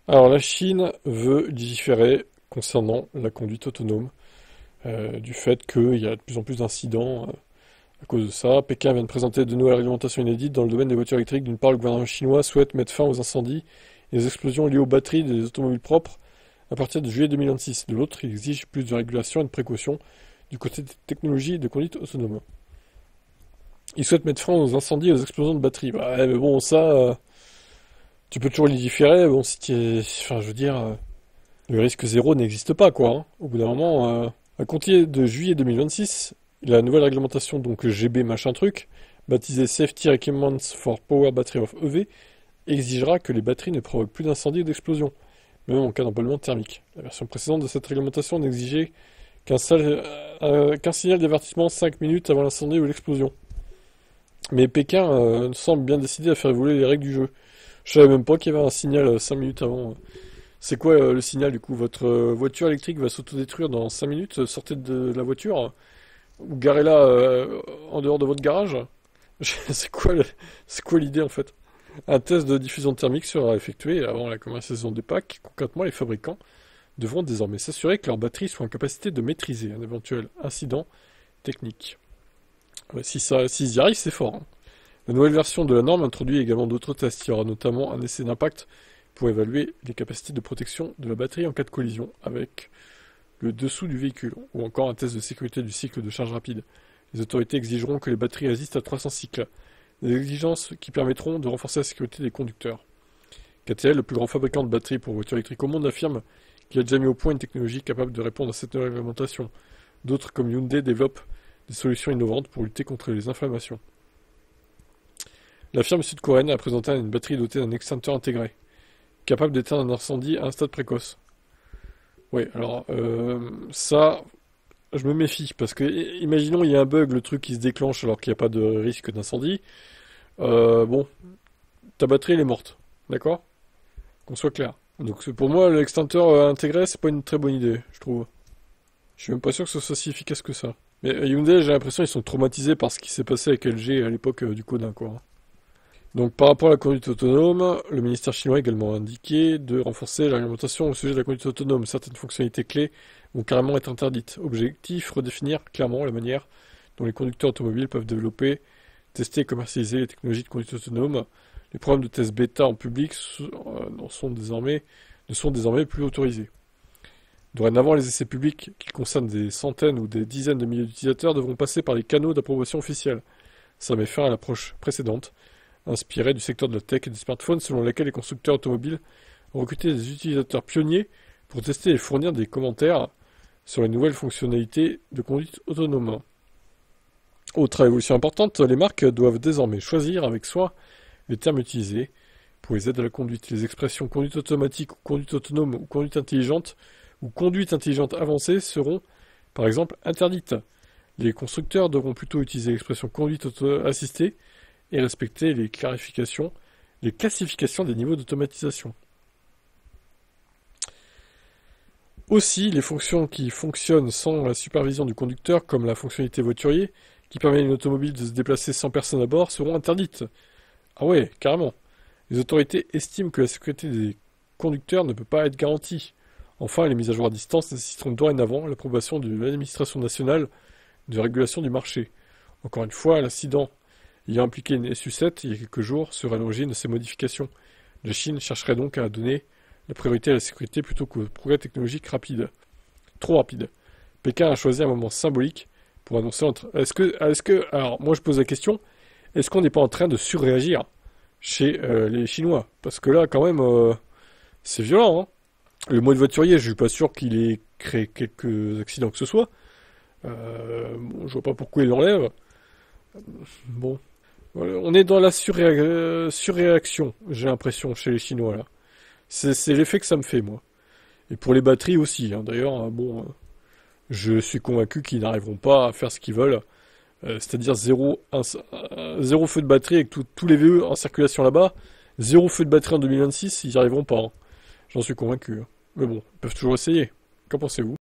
Alors, la Chine veut légiférer concernant la conduite autonome, du fait qu'il y a de plus en plus d'incidents à cause de ça. Pékin vient de présenter de nouvelles réglementations inédites dans le domaine des voitures électriques. D'une part, le gouvernement chinois souhaite mettre fin aux incendies et aux explosions liées aux batteries des automobiles propres à partir de juillet 2026. De l'autre, il exige plus de régulation et de précautions du côté des technologies de conduite autonome. Il souhaite mettre fin aux incendies et aux explosions de batteries. Bah, ouais, mais bon, ça, tu peux toujours légiférer. Bon, si enfin, je veux dire, le risque zéro n'existe pas, quoi, hein. Au bout d'un moment, à compter de juillet 2026, la nouvelle réglementation, donc GB machin truc, baptisée Safety Requirements for Power Battery of EV, exigera que les batteries ne provoquent plus d'incendie ou d'explosion, même en cas d'emballement thermique. La version précédente de cette réglementation n'exigeait qu'un signal d'avertissement 5 minutes avant l'incendie ou l'explosion. Mais Pékin semble bien décidé à faire évoluer les règles du jeu. Je savais même pas qu'il y avait un signal 5 minutes avant. C'est quoi le signal du coup? Votre voiture électrique va s'autodétruire dans 5 minutes, sortez de la voiture, ou garez-la en dehors de votre garage? C'est quoi c'est quoi l'idée en fait? Un test de diffusion thermique sera effectué avant la commercialisation des packs. Concrètement, les fabricants devront désormais s'assurer que leurs batteries soient en capacité de maîtriser un éventuel incident technique. Ouais, s'ils y arrivent, c'est fort, hein. La nouvelle version de la norme introduit également d'autres tests. Il y aura notamment un essai d'impact pour évaluer les capacités de protection de la batterie en cas de collision avec le dessous du véhicule, ou encore un test de sécurité du cycle de charge rapide. Les autorités exigeront que les batteries résistent à 300 cycles, des exigences qui permettront de renforcer la sécurité des conducteurs. KTL, le plus grand fabricant de batteries pour voitures électriques au monde, affirme qu'il a déjà mis au point une technologie capable de répondre à cette nouvelle réglementation. D'autres, comme Hyundai, développent des solutions innovantes pour lutter contre les inflammations. La firme sud-coréenne a présenté une batterie dotée d'un extincteur intégré, capable d'éteindre un incendie à un stade précoce. Oui, alors ça, je me méfie, parce que imaginons il y a un bug, le truc qui se déclenche alors qu'il n'y a pas de risque d'incendie. Bon, ta batterie elle est morte, d'accord? Qu'on soit clair. Donc pour moi, l'extincteur intégré, c'est pas une très bonne idée, je trouve. Je suis même pas sûr que ce soit si efficace que ça. Mais Hyundai, j'ai l'impression qu'ils sont traumatisés par ce qui s'est passé avec LG à l'époque du Kona, quoi. Donc par rapport à la conduite autonome, le ministère chinois a également indiqué de renforcer la réglementation au sujet de la conduite autonome. Certaines fonctionnalités clés vont carrément être interdites. Objectif, redéfinir clairement la manière dont les conducteurs automobiles peuvent développer, tester et commercialiser les technologies de conduite autonome. Les programmes de test bêta en public ne sont désormais plus autorisés. Dorénavant, les essais publics, qui concernent des centaines ou des dizaines de milliers d'utilisateurs, devront passer par les canaux d'approbation officielle. Ça met fin à l'approche précédente, inspirée du secteur de la tech et des smartphones, selon laquelle les constructeurs automobiles ont recruté des utilisateurs pionniers pour tester et fournir des commentaires sur les nouvelles fonctionnalités de conduite autonome. Autre évolution importante, les marques doivent désormais choisir avec soin les termes utilisés pour les aides à la conduite. Les expressions conduite automatique ou conduite autonome ou conduite intelligente avancée seront, par exemple, interdites. Les constructeurs devront plutôt utiliser l'expression conduite assistée et respecter les classifications des niveaux d'automatisation. Aussi, les fonctions qui fonctionnent sans la supervision du conducteur, comme la fonctionnalité voiturier, qui permet à une automobile de se déplacer sans personne à bord, seront interdites. Ah ouais, carrément. Les autorités estiment que la sécurité des conducteurs ne peut pas être garantie. Enfin, les mises à jour à distance nécessiteront dorénavant l'approbation de l'administration nationale de régulation du marché. Encore une fois, l'incident ayant impliqué une SU7 il y a quelques jours serait à l'origine de ces modifications. La Chine chercherait donc à donner la priorité à la sécurité plutôt qu'au progrès technologique rapide. Trop rapide. Pékin a choisi un moment symbolique pour annoncer alors moi je pose la question, est-ce qu'on n'est pas en train de surréagir chez les Chinois? Parce que là, quand même, c'est violent, hein. Le mode voiturier, je suis pas sûr qu'il ait créé quelques accidents que ce soit. Bon, je vois pas pourquoi il l'enlève. Bon, voilà, on est dans la surréaction, j'ai l'impression, chez les Chinois, là. C'est l'effet que ça me fait, moi. Et pour les batteries aussi, hein. D'ailleurs, bon, je suis convaincu qu'ils n'arriveront pas à faire ce qu'ils veulent. C'est-à-dire zéro feu de batterie avec tous les VE en circulation là-bas. Zéro feu de batterie en 2026, ils n'y arriveront pas, hein. J'en suis convaincu, hein. Mais bon, ils peuvent toujours essayer. Qu'en pensez-vous?